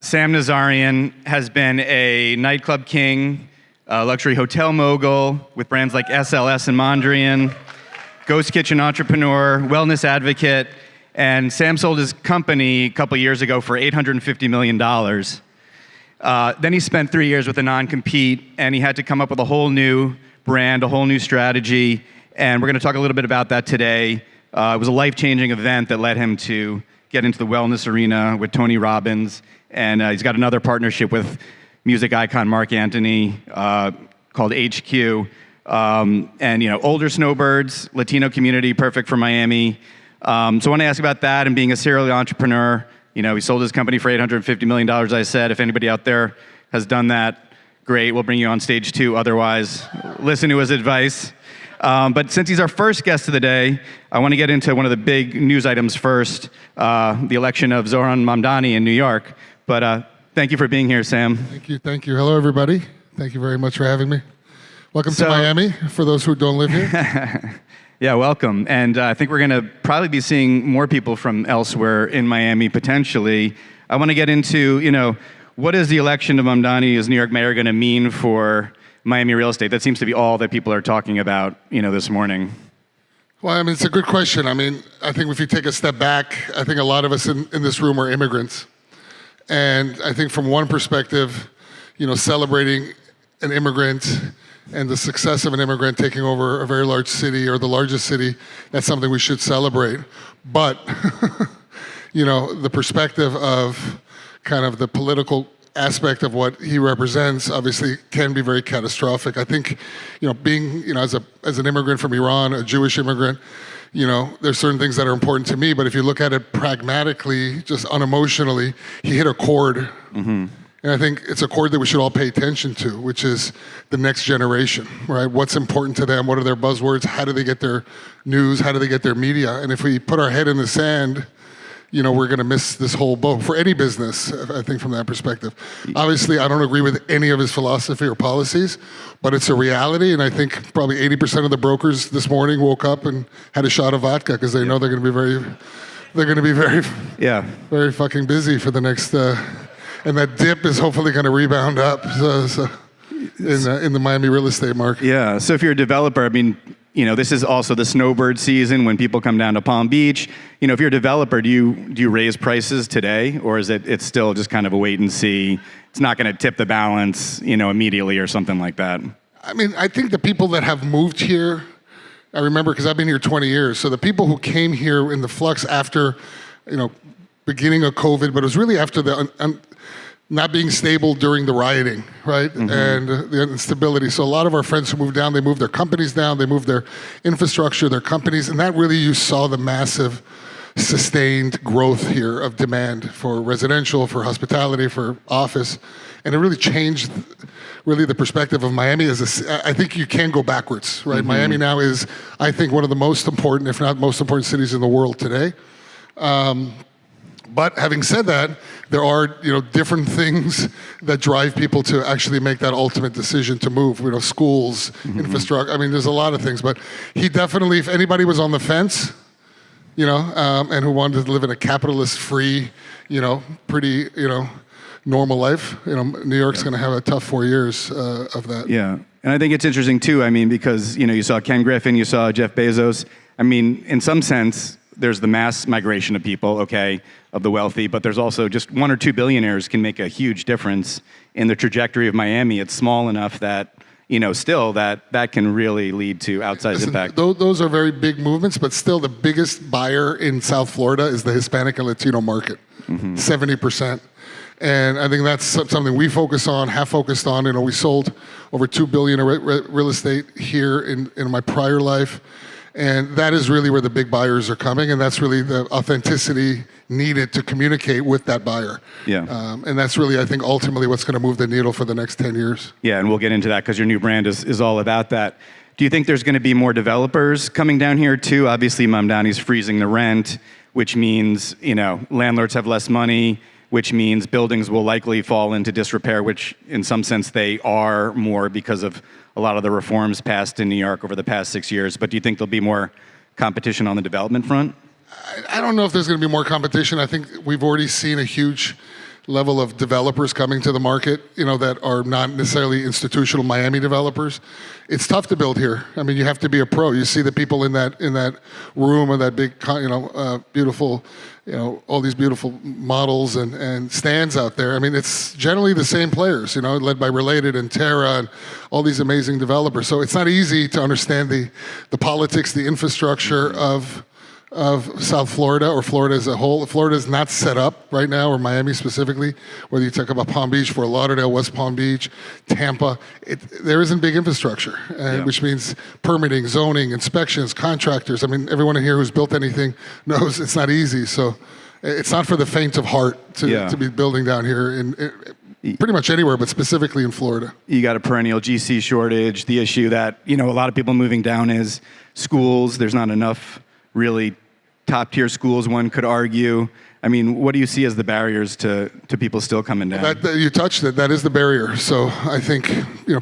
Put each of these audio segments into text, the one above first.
Sam Nazarian has been a nightclub king, a luxury hotel mogul with brands like SLS and Mondrian, ghost kitchen entrepreneur, wellness advocate, and Sam sold his company a couple years ago for $850 million. Then he spent 3 years with a non-compete, and he had to come up with a whole new brand, a whole new strategy, and we're going to talk a little bit about that today. It was a life-changing event that led him to get into the wellness arena with Tony Robbins, and he's got another partnership with music icon Mark Anthony called HQ. And older snowbirds, Latino community, perfect for Miami. So I want to ask about that and being a serial entrepreneur. He sold his company for $850 million, I said. If anybody out there has done that, great, we'll bring you on stage too. Otherwise, listen to his advice. But since he's our first guest of the day, I want to get into one of the big news items first, the election of Zohran Mamdani in New York. But thank you for being here, Sam. Thank you. Hello, everybody. Thank you very much for having me. Welcome to Miami, for those who don't live here. Yeah, welcome. And I think we're going to probably be seeing more people from elsewhere in Miami, potentially. I want to get into, what is the election of Mamdani as New York mayor going to mean for Miami real estate? That seems to be all that people are talking about, this morning. Well, it's a good question. I think if you take a step back, I think a lot of us in this room are immigrants. And I think from one perspective, celebrating an immigrant and the success of an immigrant taking over a very large city or the largest city, that's something we should celebrate. But, the perspective of kind of the political aspect of what he represents obviously can be very catastrophic. I think, being, as an immigrant from Iran, a Jewish immigrant, there's certain things that are important to me, but if you look at it pragmatically, just unemotionally, he hit a chord. Mm-hmm. And I think it's a chord that we should all pay attention to, which is the next generation, right? What's important to them? What are their buzzwords? How do they get their news? How do they get their media? And if we put our head in the sand, we're going to miss this whole boat for any business, I think, from that perspective. Obviously, I don't agree with any of his philosophy or policies, but it's a reality. And I think probably 80% of the brokers this morning woke up and had a shot of vodka because they know they're going to be very fucking busy for the next. And that dip is hopefully going to rebound up in the Miami real estate market. Yeah. So if you're a developer, this is also the snowbird season when people come down to Palm Beach. If you're a developer, do you raise prices today, or is it's still just kind of a wait and see? It's not going to tip the balance, immediately or something like that. I think the people that have moved here, I remember because I've been here 20 years. So the people who came here in the flux after, beginning of COVID, but it was really after the not being stable during the rioting, right? Mm-hmm. And the instability. So a lot of our friends who moved down, they moved their companies down, they moved their infrastructure, their companies, and that really, you saw the massive sustained growth here of demand for residential, for hospitality, for office. And it really changed the perspective of Miami. I think you can go backwards, right? Mm-hmm. Miami now is, I think, one of the most important, if not most important cities in the world today. But having said that, there are different things that drive people to actually make that ultimate decision to move. Schools, mm-hmm. infrastructure. There's a lot of things. But he definitely, if anybody was on the fence, and who wanted to live in a capitalist-free, pretty, normal life, New York's going to have a tough 4 years of that. Yeah, and I think it's interesting too. Because you saw Ken Griffin, you saw Jeff Bezos. In some sense, there's the mass migration of people, of the wealthy, but there's also just 1 or 2 billionaires can make a huge difference in the trajectory of Miami. It's small enough that, still that can really lead to outsized impact. Those are very big movements, but still the biggest buyer in South Florida is the Hispanic and Latino market, mm-hmm. 70%. And I think that's something we have focused on. We sold over $2 billion of real estate here in my prior life. And that is really where the big buyers are coming, and that's really the authenticity needed to communicate with that buyer. Yeah. And that's really, I think, ultimately what's going to move the needle for the next 10 years. Yeah, and we'll get into that because your new brand is all about that. Do you think there's going to be more developers coming down here too? Obviously, Mamdani's freezing the rent, which means, landlords have less money, which means buildings will likely fall into disrepair, which in some sense they are more because of a lot of the reforms passed in New York over the past 6 years. But do you think there'll be more competition on the development front? I don't know if there's going to be more competition. I think we've already seen a huge level of developers coming to the market, that are not necessarily institutional Miami developers. It's tough to build here. I mean, you have to be a pro. You see the people in that room, or that big, beautiful, all these beautiful models and stands out there. I mean, it's generally the same players, led by Related and Terra and all these amazing developers. So it's not easy to understand the politics, the infrastructure of South Florida, or Florida as a whole. Florida is not set up right now, or Miami specifically, whether you talk about Palm Beach, Fort Lauderdale, West Palm Beach, Tampa. There isn't big infrastructure, which means permitting, zoning, inspections, contractors. I mean, everyone in here who's built anything knows it's not easy. So it's not for the faint of heart to be building down here in pretty much anywhere, but specifically in Florida. You got a perennial GC shortage. The issue that, a lot of people moving down is schools. There's not enough really top-tier schools, one could argue. I mean, what do you see as the barriers to people still coming down? You touched it. That is the barrier. So I think,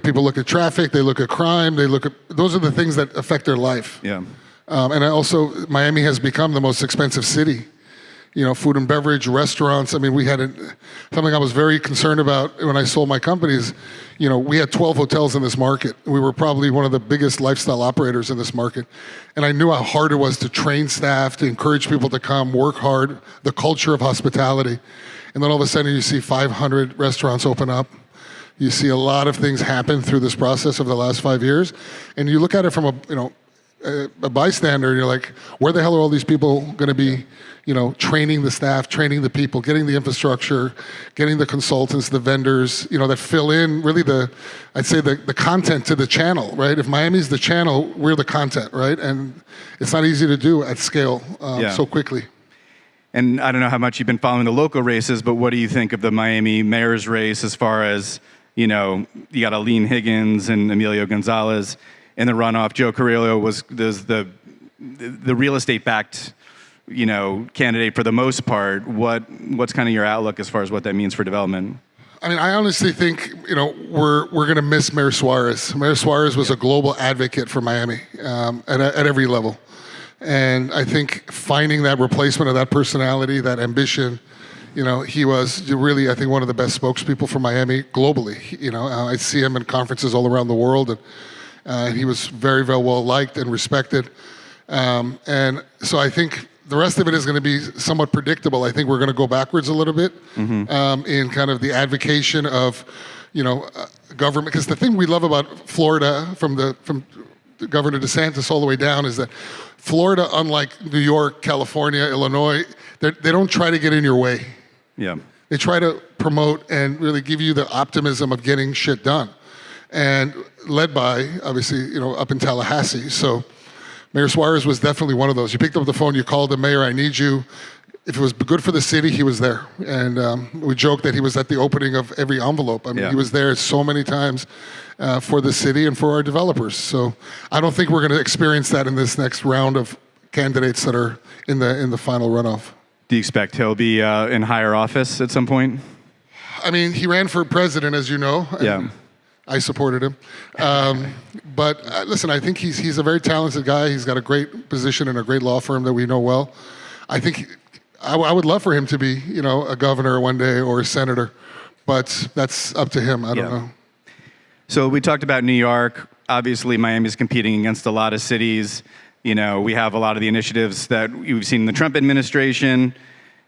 people look at traffic, they look at crime, those are the things that affect their life. Yeah. And Miami has become the most expensive city. Food and beverage, restaurants. I mean, we had something I was very concerned about when I sold my companies. We had 12 hotels in this market. We were probably one of the biggest lifestyle operators in this market. And I knew how hard it was to train staff, to encourage people to come, work hard, the culture of hospitality. And then all of a sudden you see 500 restaurants open up. You see a lot of things happen through this process over the last 5 years. And you look at it from a bystander, and you're like, where the hell are all these people going to be, training the staff, training the people, getting the infrastructure, getting the consultants, the vendors, that fill in really the content to the channel, right? If Miami's the channel, we're the content, right? And it's not easy to do at scale so quickly. And I don't know how much you've been following the local races, but what do you think of the Miami mayor's race as far as, you got Aline Higgins and Emilio Gonzalez in the runoff? Joe Carrillo was the real estate backed, candidate for the most part. What's kind of your outlook as far as what that means for development? I mean, I honestly think, we're going to miss Mayor Suarez. Mayor Suarez was a global advocate for Miami at every level. And I think finding that replacement of that personality, that ambition, he was really, I think, one of the best spokespeople for Miami globally. I see him in conferences all around the world, and he was very, very well liked and respected. And so I think the rest of it is going to be somewhat predictable. I think we're going to go backwards a little bit in kind of the advocation of, government. Because the thing we love about Florida, from Governor DeSantis all the way down, is that Florida, unlike New York, California, Illinois, they don't try to get in your way. Yeah. They try to promote and really give you the optimism of getting shit done. And led by, obviously, up in Tallahassee. So Mayor Suarez was definitely one of those. You picked up the phone, you called him, Mayor, I need you. If it was good for the city, he was there. And we joke that he was at the opening of every envelope. I mean, he was there so many times for the city and for our developers. So I don't think we're going to experience that in this next round of candidates that are in the final runoff. Do you expect he'll be in higher office at some point? I mean, he ran for president, as you know. Yeah. I supported him. But listen, I think he's a very talented guy. He's got a great position in a great law firm that we know well. I think I would love for him to be, a governor one day or a senator, but that's up to him. I don't know. So we talked about New York. Obviously, Miami's competing against a lot of cities. We have a lot of the initiatives that we've seen in the Trump administration.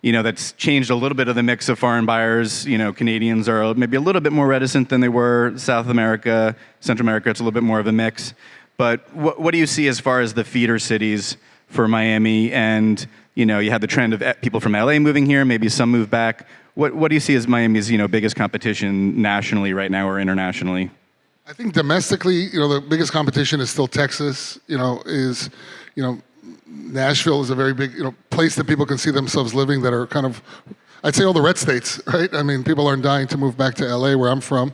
That's changed a little bit of the mix of foreign buyers. Canadians are maybe a little bit more reticent than they were. South America, Central America, it's a little bit more of a mix. But what do you see as far as the feeder cities for Miami? And, you had the trend of people from LA moving here, maybe some move back. What do you see as Miami's, biggest competition nationally right now or internationally? I think domestically, the biggest competition is still Texas, Nashville is a very big, place that people can see themselves living, that are kind of, I'd say, all the red states, right? I mean, people aren't dying to move back to LA, where I'm from.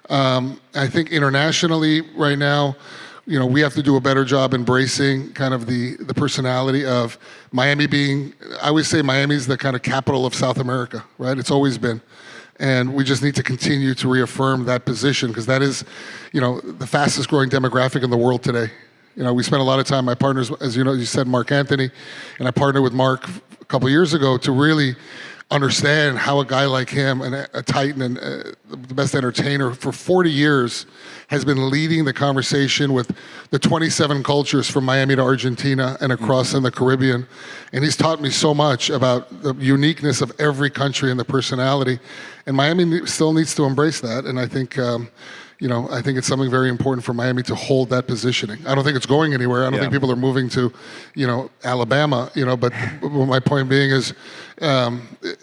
I think internationally right now, we have to do a better job embracing kind of the personality of Miami being, I always say Miami's the kind of capital of South America, right? It's always been. And we just need to continue to reaffirm that position, because that is, the fastest growing demographic in the world today. We spent a lot of time, my partners, as you said, Mark Anthony, and I partnered with Mark a couple of years ago to really understand how a guy like him, and a titan and the best entertainer for 40 years, has been leading the conversation with the 27 cultures from Miami to Argentina and across in the Caribbean. And he's taught me so much about the uniqueness of every country and the personality. And Miami still needs to embrace that. And I think, I think it's something very important for Miami to hold that positioning. I don't think it's going anywhere. I don't think people are moving to, Alabama, but my point being is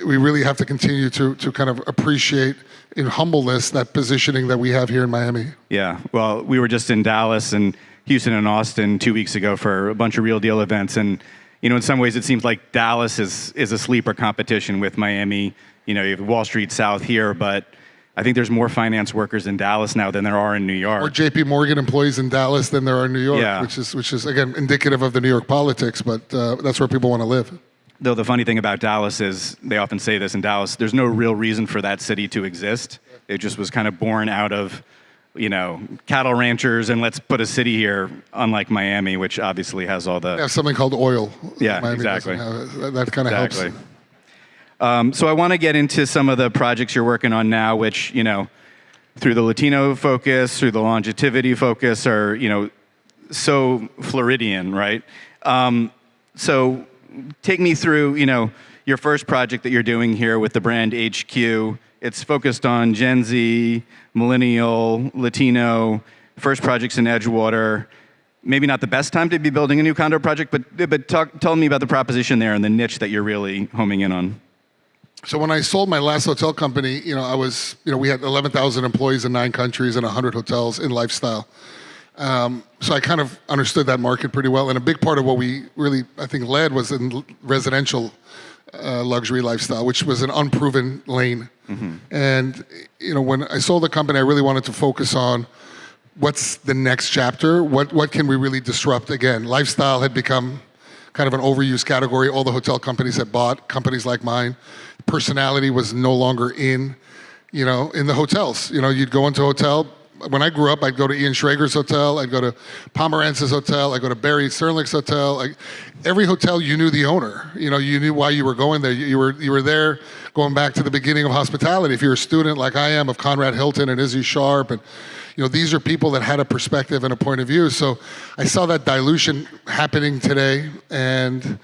we really have to continue to kind of appreciate in humbleness that positioning that we have here in Miami. Yeah, well, we were just in Dallas and Houston and Austin 2 weeks ago for a bunch of Real Deal events. And, in some ways it seems like Dallas is a sleeper competition with Miami. You have Wall Street South here, but I think there's more finance workers in Dallas now than there are in New York. Or JP Morgan employees in Dallas than there are in New York, yeah. which is again indicative of the New York politics, but that's where people want to live. Though the funny thing about Dallas is, they often say this in Dallas, there's no real reason for that city to exist. It just was kind of born out of, cattle ranchers, and let's put a city here, unlike Miami, which obviously has all the... They have something called oil. Yeah, Miami exactly. That kind of helps. So I want to get into some of the projects you're working on now, which, through the Latino focus, through the longevity focus, are, so Floridian, right? So take me through, your first project that you're doing here with the brand HQ. It's focused on Gen Z, millennial, Latino, first projects in Edgewater. Maybe not the best time to be building a new condo project, but tell me about the proposition there and the niche that you're really homing in on. So when I sold my last hotel company, we had 11,000 employees in 9 countries and 100 hotels in lifestyle. So I kind of understood that market pretty well. And a big part of what we really, I think, led was in residential luxury lifestyle, which was an unproven lane. Mm-hmm. And, when I sold the company, I really wanted to focus on what's the next chapter? What can we really disrupt? Again, lifestyle had become kind of an overused category. All the hotel companies had bought companies like mine. Personality was no longer in the hotels. You'd go into a hotel. When I grew up, I'd go to Ian Schrager's hotel. I'd go to Pomerantz's hotel. I'd go to Barry Sternlicht's hotel. Every hotel, you knew the owner. You knew why you were going there. You were there going back to the beginning of hospitality. If you're a student like I am of Conrad Hilton and Izzy Sharp, and these are people that had a perspective and a point of view. So I saw that dilution happening today. And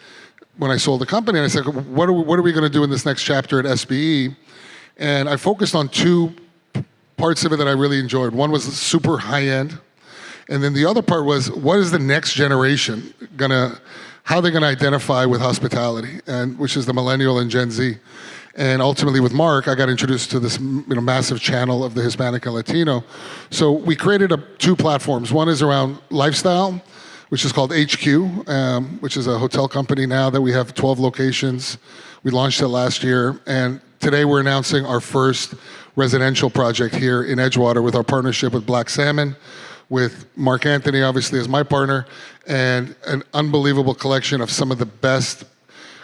when I sold the company, I said, what are we going to do in this next chapter at SBE? And I focused on 2 parts of it that I really enjoyed. One was super high end. And then the other part was, what is the next generation how they're going to identify with hospitality, and which is the millennial and Gen Z. And ultimately with Mark, I got introduced to this massive channel of the Hispanic and Latino. So we created 2 platforms. One is around lifestyle, which is called HQ, which is a hotel company now that we have 12 locations. We launched it last year. And today we're announcing our first residential project here in Edgewater with our partnership with Black Salmon, with Mark Anthony, obviously, as my partner, and an unbelievable collection of some of the best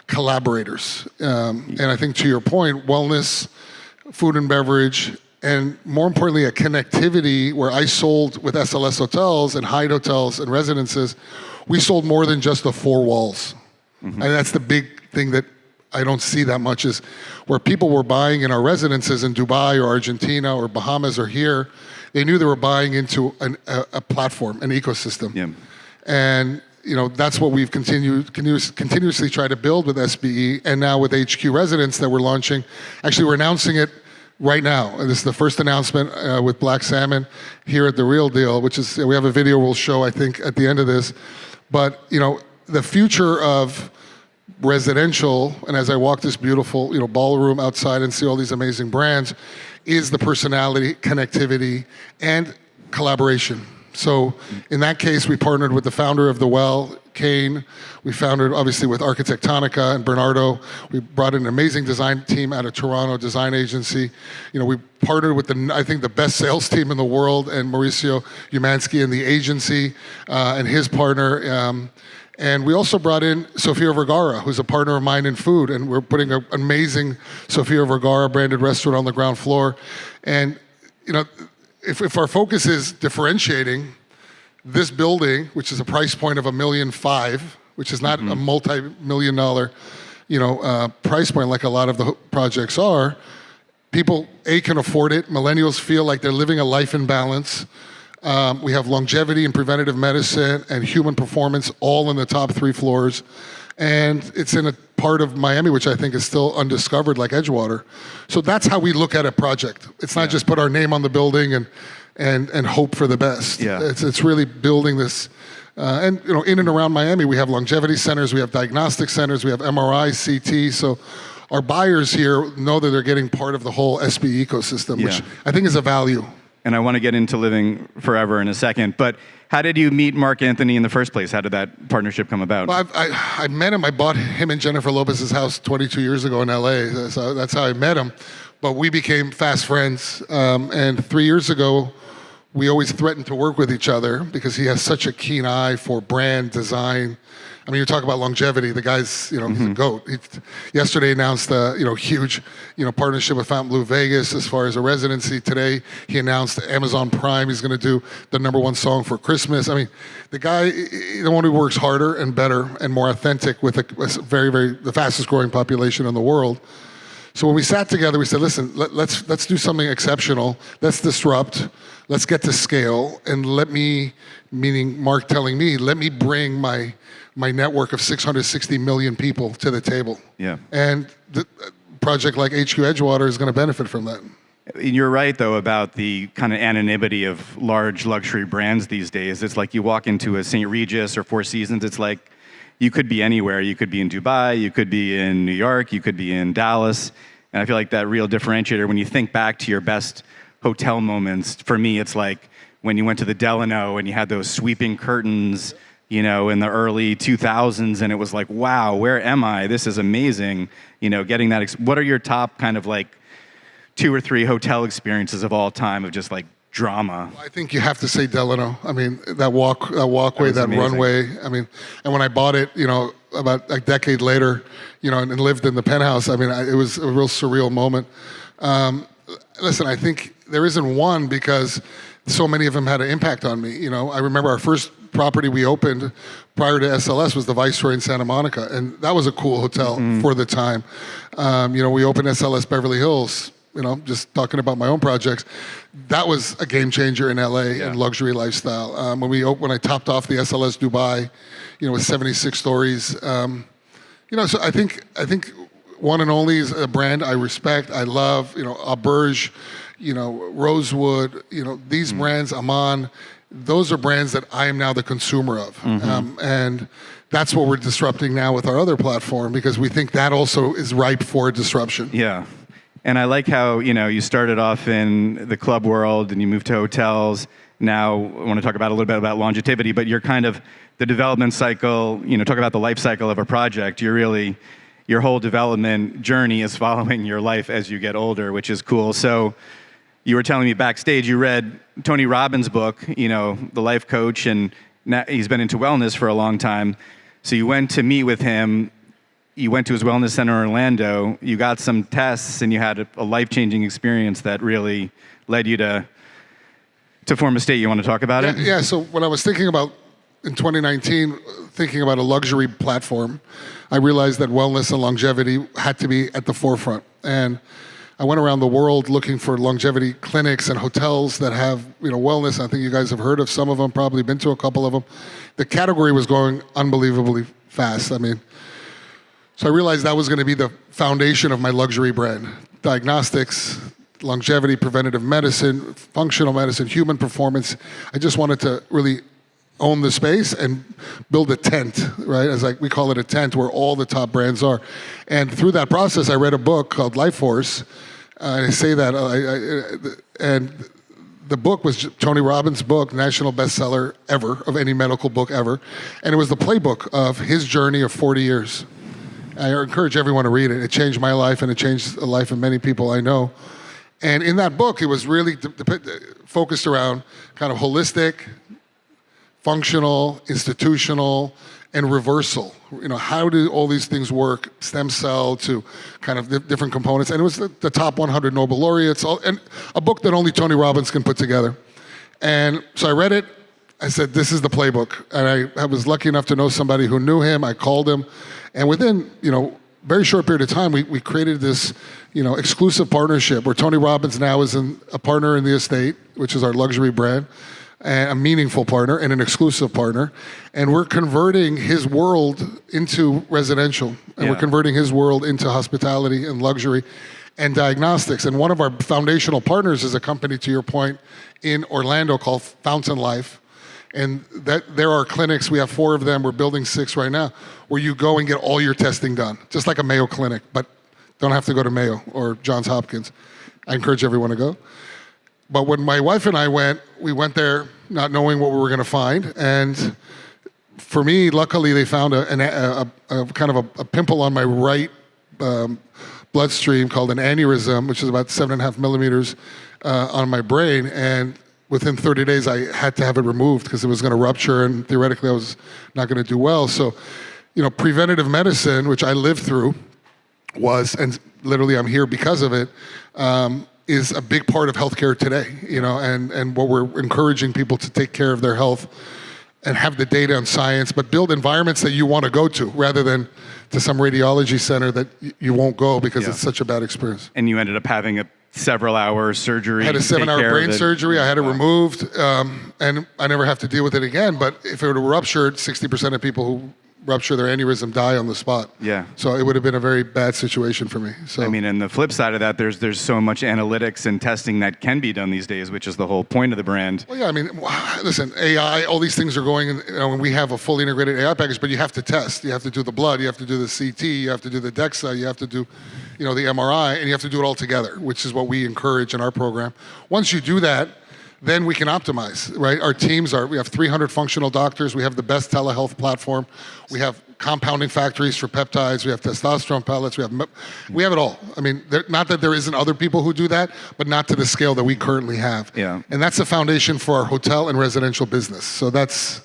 collaborators. And I think, to your point, wellness, food and beverage, and more importantly, a connectivity where I sold with SLS hotels and Hyatt hotels and residences. We sold more than just the 4 walls. Mm-hmm. And that's the big thing that I don't see that much, is where people were buying in our residences in Dubai or Argentina or Bahamas or here, they knew they were buying into a platform, an ecosystem. Yeah. And that's what we've continuously tried to build with SBE, and now with HQ Residence that we're launching. Actually, we're announcing it right now. And this is the first announcement with Black Salmon here at The Real Deal, which is, we have a video we'll show, I think, at the end of this. But, the future of residential, and as I walk this beautiful, ballroom outside and see all these amazing brands, is the personality, connectivity, and collaboration. So in that case, we partnered with the founder of The Well, Kane. We founded, obviously, with Arquitectonica and Bernardo. We brought in an amazing design team out of Toronto, design agency. We partnered with I think the best sales team in the world, and Mauricio Umansky and the agency, and his partner. And we also brought in Sofia Vergara, who's a partner of mine in food, and we're putting an amazing Sofia Vergara branded restaurant on the ground floor. And if our focus is differentiating, this building, which is a price point of $1.5 million, which is not a multi-million-dollar price point like a lot of the projects are, people, can afford it. Millennials feel like they're living a life in balance. We have longevity and preventative medicine and human performance all in the top 3 floors. And it's in a part of Miami which I think is still undiscovered, like Edgewater. So that's how we look at a project. It's not just put our name on the building and hope for the best. Yeah. It's really building this. And in and around Miami, we have longevity centers, we have diagnostic centers, we have MRI, CT. So our buyers here know that they're getting part of the whole SB ecosystem, which I think is a value. And I want to get into living forever in a second, but how did you meet Mark Anthony in the first place? How did that partnership come about? Well, I met him. I bought him and Jennifer Lopez's house 22 years ago in LA. So that's how I met him. But we became fast friends. And 3 years ago, we always threatened to work with each other because he has such a keen eye for brand design. I mean, you talk about longevity. The guy's, he's a goat. He yesterday announced a, huge, partnership with Fontainebleau Vegas as far as a residency. Today, he announced Amazon Prime. He's going to do the #1 song for Christmas. I mean, the guy, the one who works harder and better and more authentic with a very, very, the fastest growing population in the world. So when we sat together, we said, listen, let's do something exceptional. Let's disrupt. Let's get to scale. And let me, meaning Mark telling me, let me bring my network of 660 million people to the table. Yeah. And the project like HQ Edgewater is going to benefit from that. You're right, though, about the kind of anonymity of large luxury brands these days. It's like you walk into a St. Regis or Four Seasons, it's like you could be anywhere. You could be in Dubai, you could be in New York, you could be in Dallas. And I feel like that real differentiator, when you think back to your best hotel moments, for me, it's like when you went to the Delano and you had those sweeping curtains, in the early 2000s, and it was like, wow, where am I? This is amazing. Getting that. What are your top kind of like 2 or 3 hotel experiences of all time of just like drama? I think you have to say Delano. I mean, that walkway, that runway. I mean, and when I bought it, about a decade later, and lived in the penthouse, I mean, it was a real surreal moment. Listen, I think there isn't one because so many of them had an impact on me. I remember our first property we opened prior to SLS was the Viceroy in Santa Monica, and that was a cool hotel for the time. We opened SLS Beverly Hills, just talking about my own projects. That was a game changer in LA and luxury lifestyle. When I topped off the SLS Dubai, with 76 stories. So I think One and Only is a brand I respect, I love, Auberge, Rosewood, these brands, Aman, those are brands that I am now the consumer of. And that's what we're disrupting now with our other platform because we think that also is ripe for disruption. Yeah. And I like how, you started off in the club world and you moved to hotels. Now I want to talk about a little bit about longevity, but you're kind of the development cycle, talk about the life cycle of a project. Your whole development journey is following your life as you get older, which is cool. So you were telling me backstage, you read Tony Robbins' book, The Life Coach, and now he's been into wellness for a long time. So you went to meet with him, you went to his wellness center in Orlando, you got some tests, and you had a life-changing experience that really led you to form a state. You want to talk about it? Yeah, so when I was thinking about, in 2019, thinking about a luxury platform, I realized that wellness and longevity had to be at the forefront. And I went around the world looking for longevity clinics and hotels that have, wellness. I think you guys have heard of some of them, probably been to a couple of them. The category was going unbelievably fast. I mean, so I realized that was going to be the foundation of my luxury brand. Diagnostics, longevity, preventative medicine, functional medicine, human performance. I just wanted to really own the space and build a tent, right? We call it a tent where all the top brands are. And through that process, I read a book called Life Force. And I say that, and the book was Tony Robbins' book, national bestseller ever, of any medical book ever. And it was the playbook of his journey of 40 years. I encourage everyone to read it. It changed my life and it changed the life of many people I know. And in that book, it was really focused around kind of holistic, functional, institutional, and reversal. How do all these things work? Stem cell to kind of different components. And it was the top 100 Nobel laureates, and a book that only Tony Robbins can put together. And so I read it. I said, this is the playbook. And I was lucky enough to know somebody who knew him. I called him. And within, very short period of time, we created this, exclusive partnership where Tony Robbins now is a partner in the estate, which is our luxury brand, and a meaningful partner and an exclusive partner. And we're converting his world into residential, and we're converting his world into hospitality and luxury and diagnostics. And one of our foundational partners is a company, to your point, in Orlando called Fountain Life. And there are clinics, we have 4 of them, we're building 6 right now, where you go and get all your testing done, just like a Mayo Clinic, but don't have to go to Mayo or Johns Hopkins. I encourage everyone to go. But when my wife and I went, we went there not knowing what we were gonna find. And for me, luckily, they found a kind of a pimple on my right bloodstream called an aneurysm, which is about 7.5 millimeters on my brain. And within 30 days, I had to have it removed because it was going to rupture, and theoretically, I was not going to do well. So, preventative medicine, which I lived through, and literally I'm here because of it, is a big part of healthcare today. And what we're encouraging people to take care of their health and have the data and science, but build environments that you want to go to rather than to some radiology center that you won't go because it's such a bad experience. And you ended up having a several-hour surgery. I had a 7-hour brain surgery. I had it removed, and I never have to deal with it again. But if it were ruptured, 60% of people who rupture their aneurysm die on the spot. Yeah. So it would have been a very bad situation for me. So I mean, and the flip side of that, there's so much analytics and testing that can be done these days, which is the whole point of the brand. Well, yeah, I mean, listen, AI, all these things are going, and we have a fully integrated AI package, but you have to test. You have to do the blood, you have to do the CT, you have to do the DEXA, you have to do, the MRI, and you have to do it all together, which is what we encourage in our program. Once you do that, then we can optimize, right? Our teams we have 300 functional doctors. We have the best telehealth platform. We have compounding factories for peptides. We have testosterone pellets. We have it all. I mean, not that there isn't other people who do that, but not to the scale that we currently have. Yeah. And that's the foundation for our hotel and residential business. So that's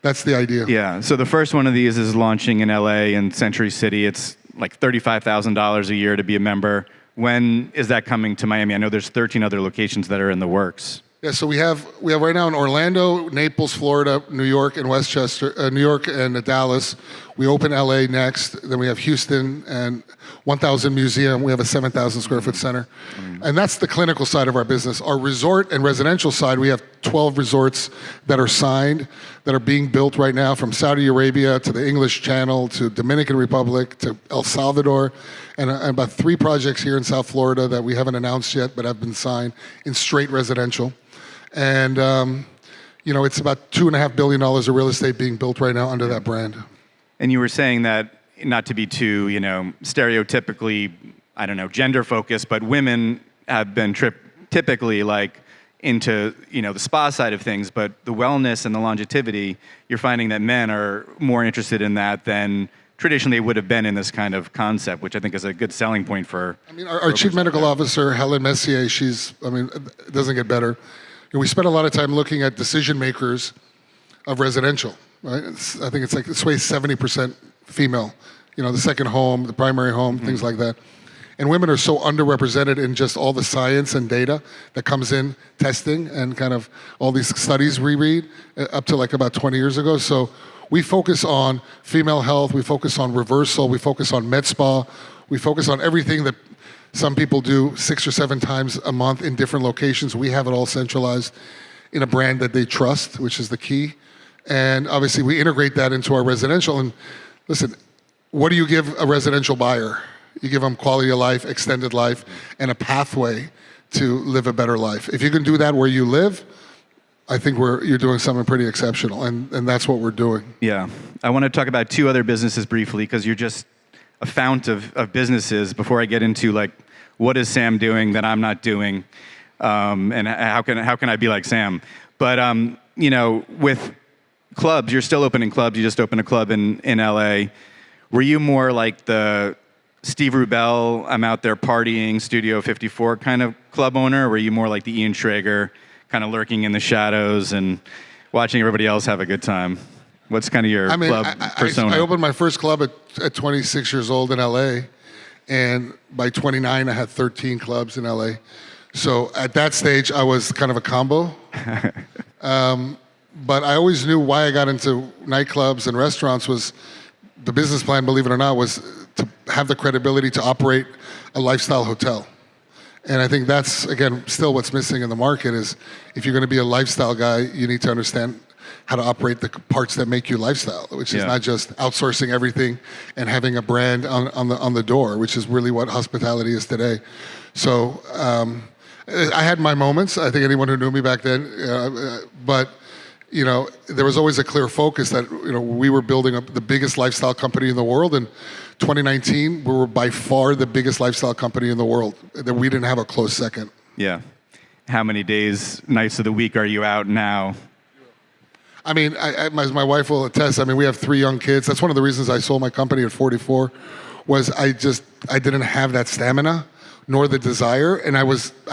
the idea. Yeah. So the first one of these is launching in LA and Century City. It's like $35,000 a year to be a member. When is that coming to Miami? I know there's 13 other locations that are in the works. Yeah, so we have right now in Orlando, Naples, Florida, New York, and New York and Dallas. We open LA next. Then we have Houston and 1,000 Museum. We have a 7,000 square foot center. And that's the clinical side of our business. Our resort and residential side, we have 12 resorts that are signed, that are being built right now, from Saudi Arabia to the English Channel to Dominican Republic to El Salvador, and about 3 projects here in South Florida that we haven't announced yet but have been signed in straight residential. And it's about $2.5 billion of real estate being built right now under that brand. And you were saying that, not to be too, stereotypically, gender focused, but women have been typically like into, the spa side of things, but the wellness and the longevity, you're finding that men are more interested in that than traditionally they would have been in this kind of concept, which I think is a good selling point for. I mean, our chief medical officer, Helen Messier, it doesn't get better. We spend a lot of time looking at decision makers of residential, right? I think it's weighs 70% female, the second home, the primary home, things like that. And women are so underrepresented in just all the science and data that comes in testing and kind of all these studies we read up to like about 20 years ago. So we focus on female health, we focus on reversal, we focus on med spa, we focus on everything that some people do 6 or 7 times a month in different locations. We have it all centralized in a brand that they trust, which is the key. And obviously we integrate that into our residential. And listen, what do you give a residential buyer? You give them quality of life, extended life, and a pathway to live a better life. If you can do that where you live, I think you're doing something pretty exceptional, and that's what we're doing. Yeah. I want to talk about 2 other businesses briefly, because you're just a fount of businesses before I get into like, what is Sam doing that I'm not doing? And how can I be like Sam? But, with clubs, you're still opening clubs. You just opened a club in LA. Were you more like the Steve Rubell, I'm out there partying, Studio 54 kind of club owner? Or were you more like the Ian Schrager, kind of lurking in the shadows and watching everybody else have a good time? What's kind of your club persona? I opened my first club at 26 years old in LA, and by 29 I had 13 clubs in LA. So at that stage I was kind of a combo. But I always knew why I got into nightclubs and restaurants was the business plan, believe it or not, was to have the credibility to operate a lifestyle hotel. And I think that's, again, still what's missing in the market is if you're going to be a lifestyle guy, you need to understand how to operate the parts that make you lifestyle, which is not just outsourcing everything and having a brand on the door, which is really what hospitality is today. So I had my moments. I think anyone who knew me back then, but there was always a clear focus that we were building up the biggest lifestyle company in the world. And 2019, we were by far the biggest lifestyle company in the world. That we didn't have a close second. Yeah. How many days, nights of the week are you out now? I mean, as my wife will attest, I mean, we have 3 young kids. That's one of the reasons I sold my company at 44, was I didn't have that stamina nor the desire, and I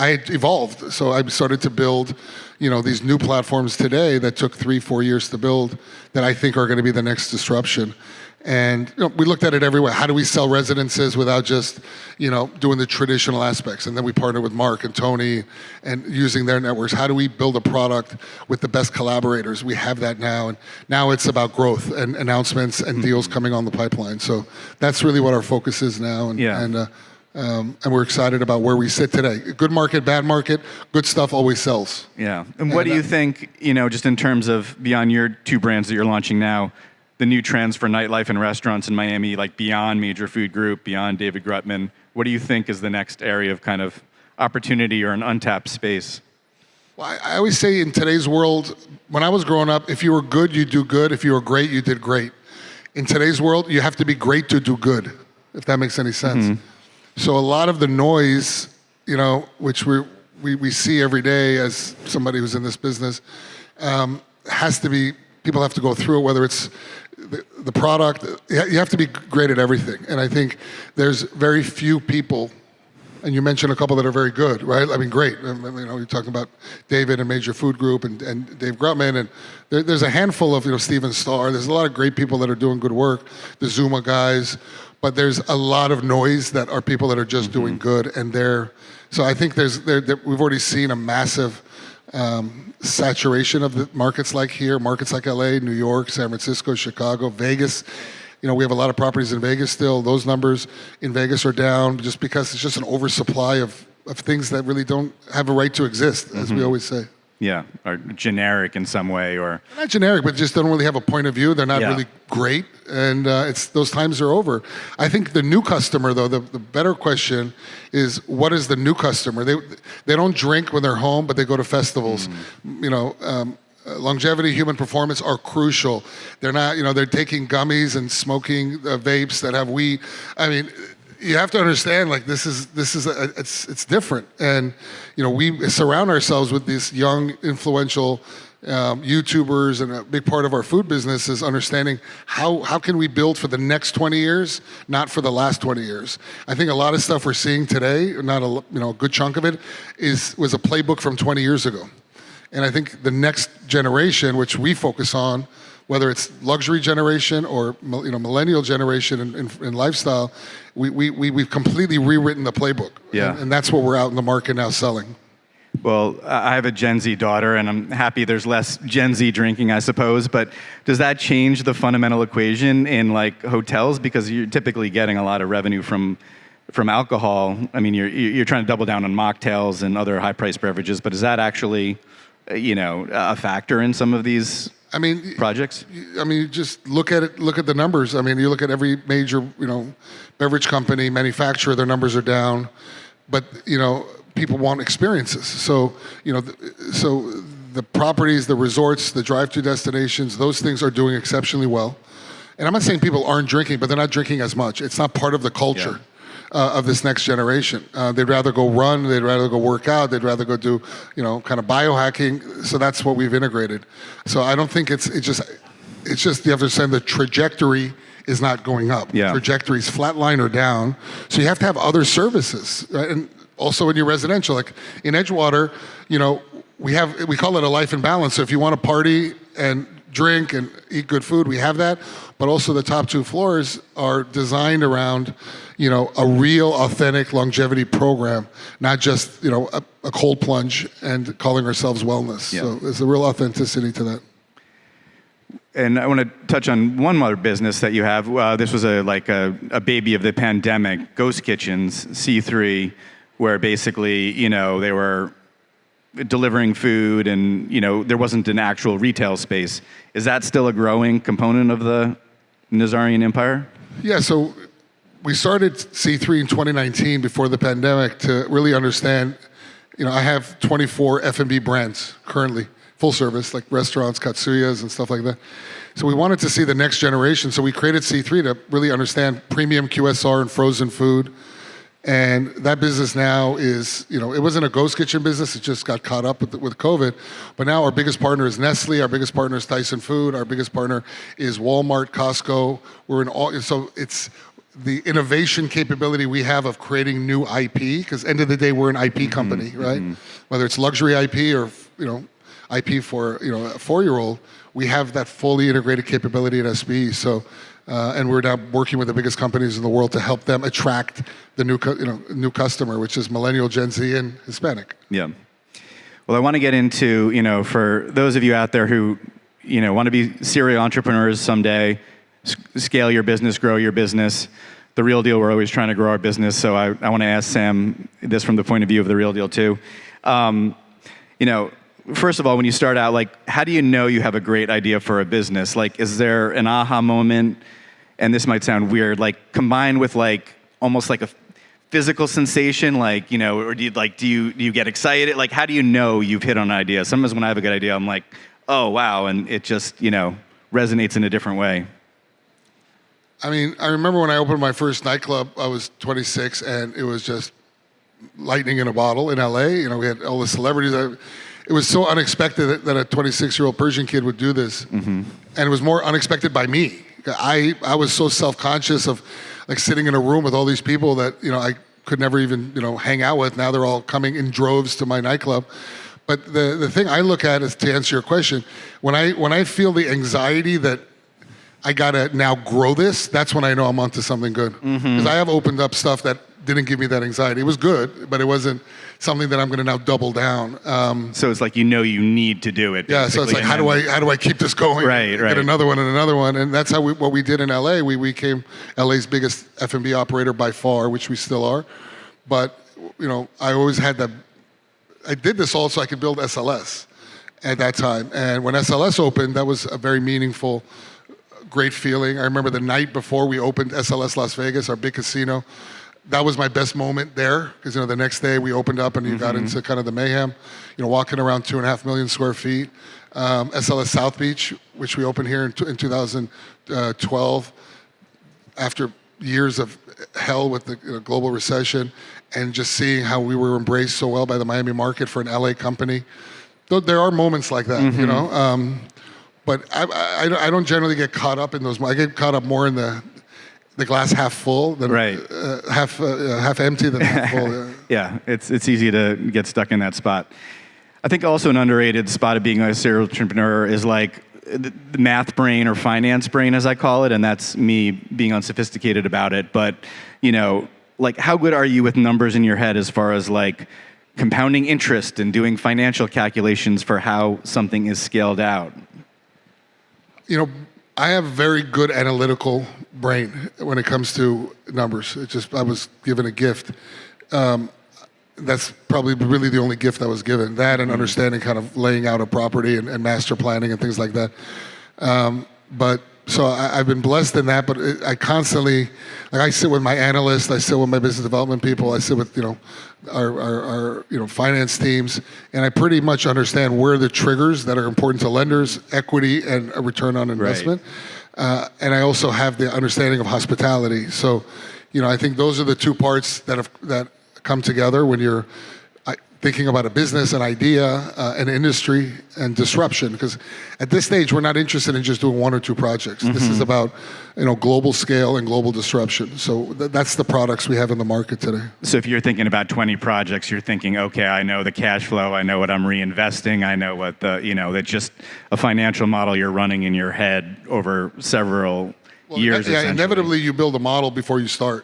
had evolved. So I started to build, these new platforms today that took 3-4 years to build that I think are going to be the next disruption. And we looked at it every way. How do we sell residences without just, doing the traditional aspects? And then we partnered with Mark and Tony and using their networks. How do we build a product with the best collaborators? We have that now. And now it's about growth and announcements and deals coming on the pipeline. So that's really what our focus is now. And we're excited about where we sit today. Good market, bad market, good stuff always sells. Yeah. And what do you think, just in terms of beyond your 2 brands that you're launching now, the new trends for nightlife and restaurants in Miami, like beyond Major Food Group, beyond David Grutman, what do you think is the next area of kind of opportunity or an untapped space? Well, I always say in today's world, when I was growing up, if you were good, you do good. If you were great, you did great. In today's world, you have to be great to do good, if that makes any sense. Mm-hmm. So a lot of the noise, which we see every day as somebody who's in this business, has to be, people have to go through it, whether it's the product. You have to be great at everything. And I think there's very few people, and you mentioned a couple that are very good, right? I mean, great. You're talking about David and Major Food Group and Dave Grutman, and there's a handful of, Steven Starr. There's a lot of great people that are doing good work, the Zuma guys, but there's a lot of noise that are people that are just doing good, and so I think we've already seen a massive saturation of the markets like here, markets like LA, New York, San Francisco, Chicago, Vegas. We have a lot of properties in Vegas still. Those numbers in Vegas are down just because it's just an oversupply of things that really don't have a right to exist, as we always say. Yeah, or generic in some way, or not generic, but just don't really have a point of view. They're not really great, and those times are over. I think the new customer, though, the better question is, what is the new customer? They don't drink when they're home, but they go to festivals. Longevity, human performance are crucial. They're not, they're taking gummies and smoking vapes that have weed. I mean, you have to understand, like, it's different. And, we surround ourselves with these young, influential YouTubers, and a big part of our food business is understanding how can we build for the next 20 years, not for the last 20 years. I think a lot of stuff we're seeing today, not a good chunk of it, was a playbook from 20 years ago. And I think the next generation, which we focus on, whether it's luxury generation or millennial generation in lifestyle, we've completely rewritten the playbook. Yeah. And that's what we're out in the market now selling. Well, I have a Gen Z daughter, and I'm happy there's less Gen Z drinking, I suppose. But does that change the fundamental equation in like hotels? Because you're typically getting a lot of revenue from alcohol. I mean, you're trying to double down on mocktails and other high-priced beverages. But is that actually, a factor in some of these projects? You just look at it. Look at the numbers. I mean, you look at every major, beverage company, manufacturer. Their numbers are down, but people want experiences. So so the properties, the resorts, the drive-to destinations, those things are doing exceptionally well. And I'm not saying people aren't drinking, but they're not drinking as much. It's not part of the culture. Of this next generation. They'd rather go run, they'd rather go work out, they'd rather go do, kind of biohacking. So that's what we've integrated. So I don't think it's just you have to understand the trajectory is not going up. Yeah. Trajectory is flatline or down. So you have to have other services. Right? And also in your residential, like in Edgewater, we call it a life in balance. So if you want to party and drink and eat good food, we have that. But also the top 2 floors are designed around, a real authentic longevity program, not just, a cold plunge and calling ourselves wellness. Yeah. So there's a real authenticity to that. And I want to touch on one other business that you have. This was a baby of the pandemic, Ghost Kitchens, C3, where basically, they were delivering food and, there wasn't an actual retail space. Is that still a growing component of the Nazarian empire? Yeah, so we started C3 in 2019 before the pandemic to really understand, I have 24 F&B brands currently, full service, like restaurants, katsuyas and stuff like that. So we wanted to see the next generation, so we created C3 to really understand premium QSR and frozen food. And that business now is, it wasn't a ghost kitchen business, it just got caught up with COVID. But now our biggest partner is Nestle, our biggest partner is Tyson Food, our biggest partner is Walmart, Costco. We're in all, so it's the innovation capability we have of creating new IP, because end of the day, we're an IP company, right? Whether it's luxury IP or, IP for a 4-year-old, we have that fully integrated capability at SB. So, and we're now working with the biggest companies in the world to help them attract the new customer, which is millennial, Gen Z, and Hispanic. Yeah. Well, I want to get into for those of you out there who want to be serial entrepreneurs someday, scale your business, grow your business. The Real Deal, we're always trying to grow our business. So I want to ask Sam this from the point of view of the Real Deal too. First of all, when you start out, how do you know you have a great idea for a business? Is there an aha moment? And this might sound weird, combined with almost like a physical sensation, or do you get excited? How do you know you've hit on an idea? Sometimes when I have a good idea, I'm like, oh wow, and it just resonates in a different way. I mean, I remember when I opened my first nightclub, I was 26, and it was just lightning in a bottle in LA. We had all the celebrities. It was so unexpected that a 26-year-old Persian kid would do this. And it was more unexpected by me. I was so self-conscious of sitting in a room with all these people that, I could never even, hang out with. Now they're all coming in droves to my nightclub. But the thing I look at is, to answer your question, when I feel the anxiety that I gotta now grow this, that's when I know I'm onto something good. Because I have opened up stuff that didn't give me that anxiety. It was good, but it wasn't something that I'm going to now double down. So it's you need to do it. Yeah. So it's how do I keep this going? Right. Get another one and another one, and that's what we did in LA. We became LA's biggest F&B operator by far, which we still are. But I always had that. I did this all so I could build SLS at that time, and when SLS opened, that was a very meaningful, great feeling. I remember the night before we opened SLS Las Vegas, our big casino. That was my best moment there, because the next day we opened up and you got into kind of the mayhem, walking around 2.5 million square feet. SLS South Beach, which we opened here in 2012, after years of hell with the global recession, and just seeing how we were embraced so well by the Miami market for an LA company. Though there are moments like that, but I don't generally get caught up in those. I get caught up more in the glass half full than half empty than half full. Yeah, it's easy to get stuck in that spot. I think also an underrated spot of being a serial entrepreneur is the math brain or finance brain, as I call it, and that's me being unsophisticated about it. But how good are you with numbers in your head as far as compounding interest and doing financial calculations for how something is scaled out? I have very good analytical brain when it comes to numbers. I was given a gift. That's probably really the only gift I was given. That and understanding kind of laying out a property and master planning and things like that. So I've been blessed in that, but I constantly, I sit with my analysts, I sit with my business development people, I sit with, our finance teams, and I pretty much understand where the triggers that are important to lenders, equity, and a return on investment. Right. And I also have the understanding of hospitality. So, I think those are the two parts that come together when you're thinking about a business, an idea, an industry, and disruption. Because at this stage, we're not interested in just doing one or two projects. This is about, global scale and global disruption. So that's the products we have in the market today. So if you're thinking about 20 projects, you're thinking, okay, I know the cash flow, I know what I'm reinvesting, I know what that's just a financial model you're running in your head over several years. Yeah, inevitably you build a model before you start.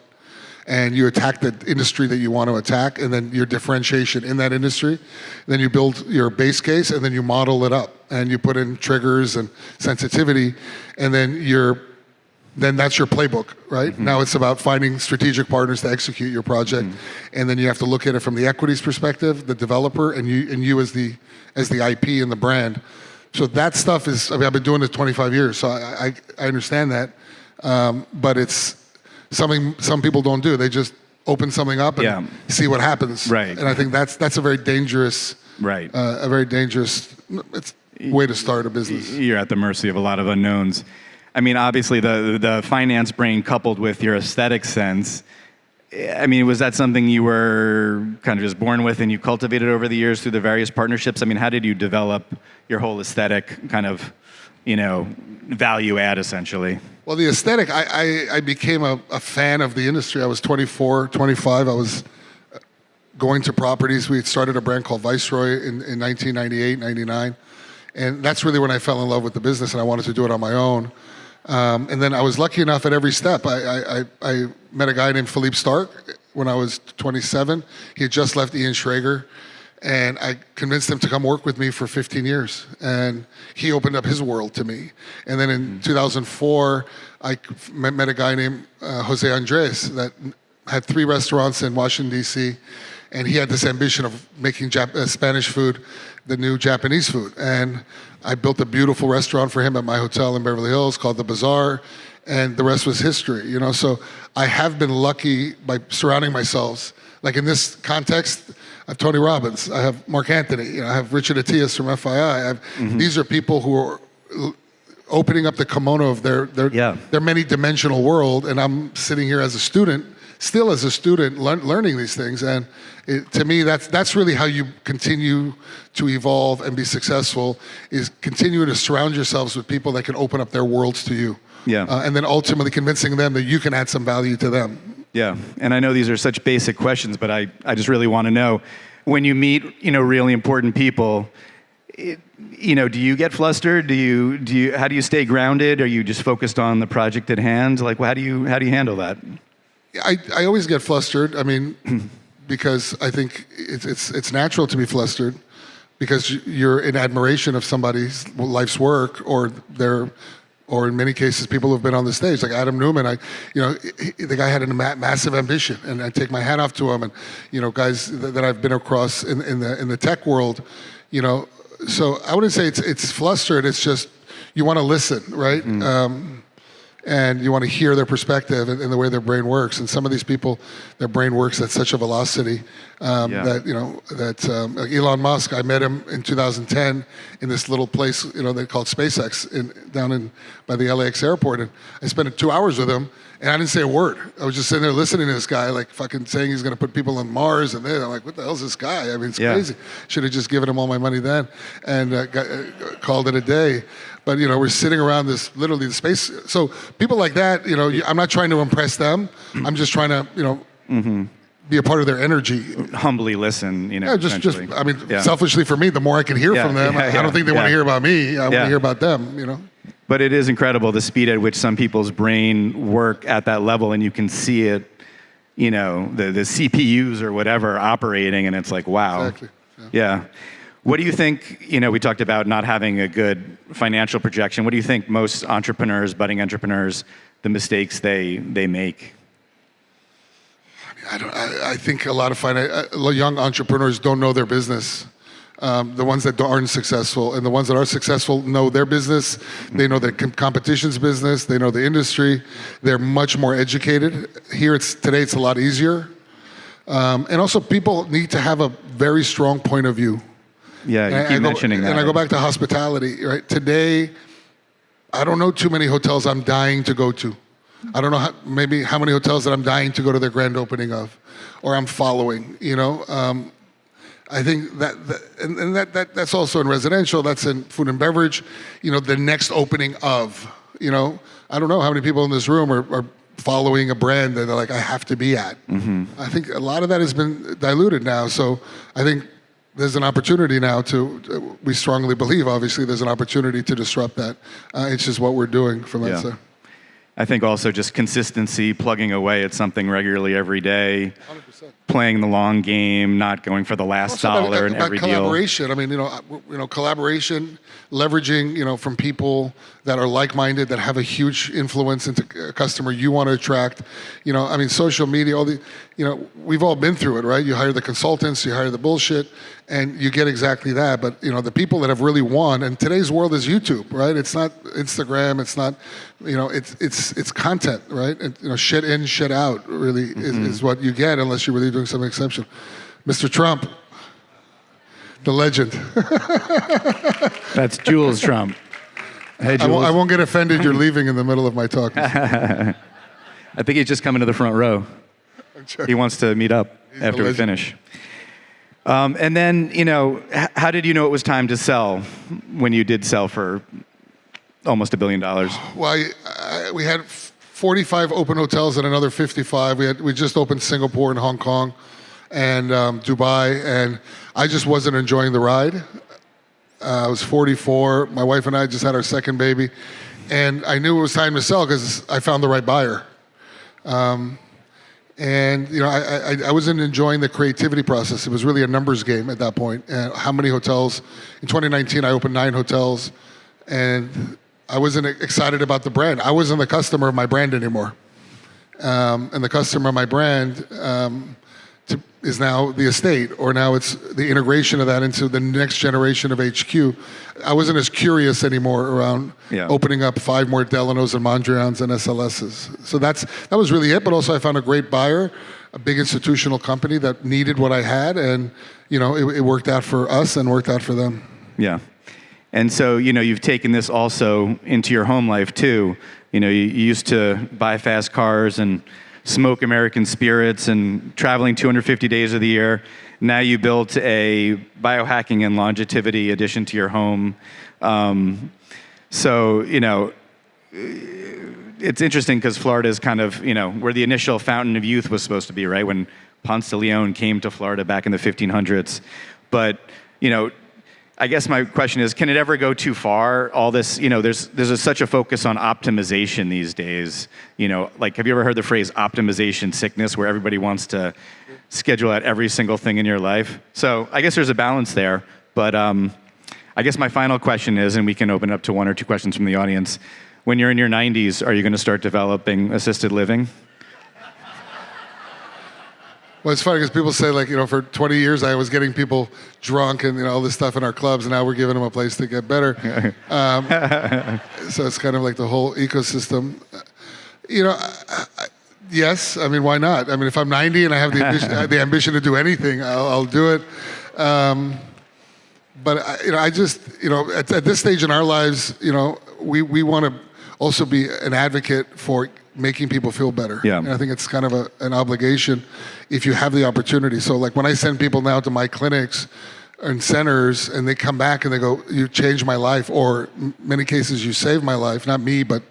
and you attack the industry that you want to attack, and then your differentiation in that industry. Then you build your base case, and then you model it up, and you put in triggers and sensitivity, and then that's your playbook, right? Mm-hmm. Now it's about finding strategic partners to execute your project, and then you have to look at it from the equities perspective, the developer, and you as the IP and the brand. So that stuff is, I mean, I've been doing this 25 years, so I understand that, but it's something some people don't do. They just open something up and see what happens. Right. And I think that's a very dangerous, way to start a business. You're at the mercy of a lot of unknowns. I mean, obviously, the finance brain coupled with your aesthetic sense, I mean, was that something you were kind of just born with and you cultivated over the years through the various partnerships? I mean, how did you develop your whole aesthetic kind of, value add, essentially? Well, the aesthetic, I became a fan of the industry. I was 24, 25. I was going to properties. We had started a brand called Viceroy in 1998, 99. And that's really when I fell in love with the business, and I wanted to do it on my own. And then I was lucky enough at every step. I met a guy named Philippe Stark when I was 27. He had just left Ian Schrager, and I convinced him to come work with me for 15 years. And he opened up his world to me. And then in 2004, I met a guy named Jose Andres that had 3 restaurants in Washington, D.C., and he had this ambition of making Spanish food the new Japanese food. And I built a beautiful restaurant for him at my hotel in Beverly Hills called The Bazaar, and the rest was history, So I have been lucky by surrounding myself. Like in this context, I have Tony Robbins, I have Mark Anthony, I have Richard Atias from FII. These are people who are opening up the kimono of their many-dimensional world, and I'm sitting here as a student, still as a student, learning these things. And to me, that's really how you continue to evolve and be successful, is continuing to surround yourselves with people that can open up their worlds to you. Yeah. And then ultimately convincing them that you can add some value to them. Yeah, and I know these are such basic questions, but I just really want to know, when you meet, really important people, do you get flustered? How do you stay grounded? Are you just focused on the project at hand? Like, how do you handle that? I always get flustered. I mean, because I think it's natural to be flustered, because you're in admiration of somebody's life's work, or in many cases, people who've been on the stage, like Adam Newman. The guy had a massive ambition, and I take my hat off to him. And guys that I've been across in the tech world, So I wouldn't say it's flustered. It's just you want to listen, right? And you want to hear their perspective and the way their brain works. And some of these people, their brain works at such a velocity that Elon Musk, I met him in 2010 in this little place, they called SpaceX down by the LAX airport. And I spent 2 hours with him, and I didn't say a word. I was just sitting there listening to this guy, like fucking saying he's going to put people on Mars and I'm like, what the hell's this guy? I mean, it's crazy. Should have just given him all my money then and called it a day. But we're sitting around literally the space. So people like that, I'm not trying to impress them. I'm just trying to, be a part of their energy. Humbly listen, selfishly for me, the more I can hear from them, I don't think they want to hear about me. I want to hear about them, But it is incredible the speed at which some people's brain work at that level, and you can see it, the CPUs or whatever operating, and it's like, wow. Exactly. Yeah. What do you think, we talked about not having a good financial projection. What do you think most entrepreneurs, budding entrepreneurs, the mistakes they make? I think a lot of young entrepreneurs don't know their business. The ones that aren't successful, and the ones that are successful know their business. They know their competition's business. They know the industry. They're much more educated. Today it's a lot easier. And also people need to have a very strong point of view. Yeah, you keep mentioning that. And I go back to hospitality, right? Today, I don't know too many hotels I'm dying to go to. I don't know how many hotels that I'm dying to go to their grand opening of, or I'm following, I think that's also in residential, that's in food and beverage, the next opening of, I don't know how many people in this room are following a brand that they're like, I have to be at. I think a lot of that has been diluted now. So I think there's an opportunity now we strongly believe, obviously, there's an opportunity to disrupt that. It's just what we're doing from that side. I think also just consistency, plugging away at something regularly every day, 100%. playing the long game, not going for the last dollar in every deal. Collaboration. I mean, collaboration, leveraging, from people that are like-minded, that have a huge influence into a customer you want to attract. Social media, we've all been through it, right? You hire the consultants, you hire the bullshit, and you get exactly that. But, the people that have really won, and today's world is YouTube, right? It's not Instagram, it's not, it's content, right? And, shit in, shit out really is what you get unless you're really doing something exceptional. Mr. Trump, the legend. That's Jules Trump. Hey, Jules. I won't get offended you're leaving in the middle of my talk. I think he's just coming to the front row. He wants to meet up after we finish. And then, how did you know it was time to sell when you did sell for almost $1 billion? Well, we had 45 open hotels and another 55. We just opened Singapore and Hong Kong and Dubai, and I just wasn't enjoying the ride. I was 44. My wife and I just had our second baby, and I knew it was time to sell because I found the right buyer. I wasn't enjoying the creativity process. It was really a numbers game at that point. And how many hotels? In 2019, I opened 9 hotels, and I wasn't excited about the brand. I wasn't the customer of my brand anymore. And the customer of my brand is now the estate, or now it's the integration of that into the next generation of HQ. I wasn't as curious anymore around opening up 5 more Delanos and Mondrians and SLSs. So that was really it. But also I found a great buyer, a big institutional company that needed what I had, and it worked out for us and worked out for them. Yeah. And so, you've taken this also into your home life too. You used to buy fast cars and smoke American spirits and traveling 250 days of the year. Now you built a biohacking and longevity addition to your home. It's interesting because Florida is kind of, where the initial fountain of youth was supposed to be, right? When Ponce de Leon came to Florida back in the 1500s. But, I guess my question is, can it ever go too far? All this, there's such a focus on optimization these days. Have you ever heard the phrase optimization sickness, where everybody wants to schedule out every single thing in your life? So I guess there's a balance there. But I guess my final question is, and we can open it up to 1 or 2 questions from the audience. When you're in your 90s, are you going to start developing assisted living? Well, it's funny because people say, for 20 years I was getting people drunk and all this stuff in our clubs, and now we're giving them a place to get better. So it's kind of like the whole ecosystem. Yes, why not? If I'm 90 and I have the ambition to do anything, I'll do it. But I just, at this stage in our lives, we want to also be an advocate for making people feel better. Yeah. And I think it's kind of an obligation if you have the opportunity. So when I send people now to my clinics and centers, and they come back and they go, "You changed my life," or in many cases, "You saved my life," not me, but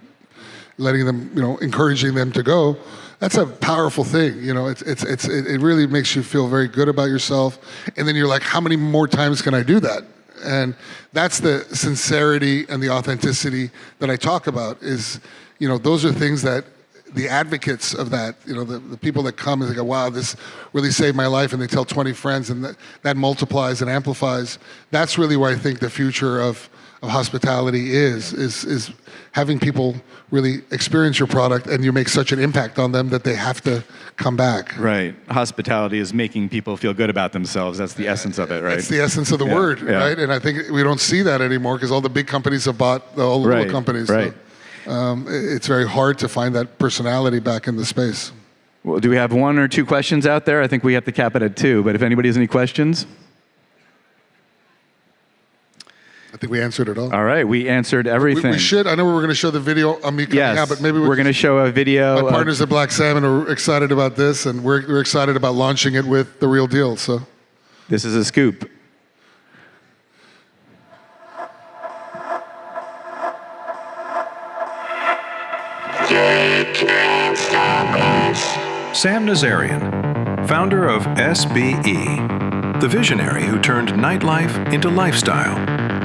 letting them, encouraging them to go. That's a powerful thing. It really makes you feel very good about yourself. And then you're like, how many more times can I do that? And that's the sincerity and the authenticity that I talk about. Is, those are things that the advocates of that, the people that come and they go, "Wow, this really saved my life," and they tell 20 friends, and that multiplies and amplifies. That's really where I think the future of hospitality is having people really experience your product, and you make such an impact on them that they have to come back. Right. Hospitality is making people feel good about themselves. That's the essence of it, right? That's the essence of the word, right? And I think we don't see that anymore because all the big companies have bought all the little companies. Right. So, it's very hard to find that personality back in the space. Well, do we have 1 or 2 questions out there? I think we have to cap it at 2, but if anybody has any questions? I think we answered it all. All right, we answered everything. We should. I know we were going to show the video on me coming out, but maybe we're going to show a video. My partners at Black Salmon are excited about this, and we're excited about launching it with The Real Deal. So, this is a scoop. Sam Nazarian, founder of SBE, the visionary who turned nightlife into lifestyle,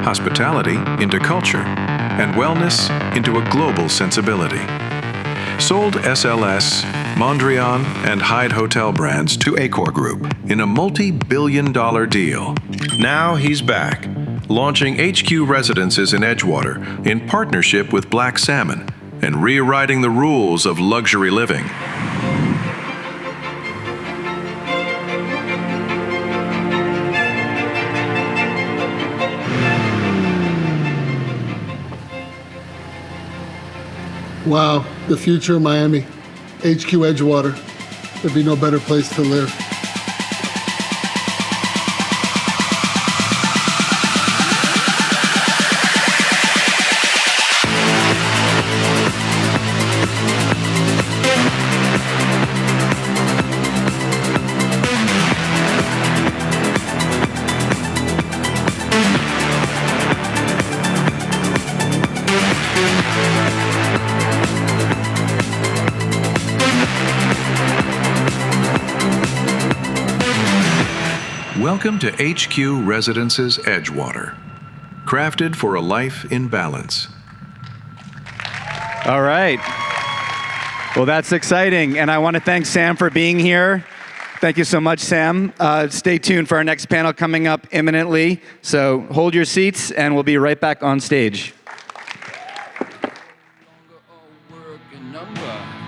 hospitality into culture, and wellness into a global sensibility. sold SLS, Mondrian, and Hyde Hotel brands to Accor Group in a multi-billion-dollar deal. Now he's back, launching HQ Residences in Edgewater in partnership with Black Salmon and rewriting the rules of luxury living. Wow, the future of Miami. HQ Edgewater. There'd be no better place to live. Welcome to HQ Residences Edgewater, crafted for a life in balance. All right. Well, that's exciting. And I want to thank Sam for being here. Thank you so much, Sam. Stay tuned for our next panel coming up imminently. So hold your seats, and we'll be right back on stage. Number.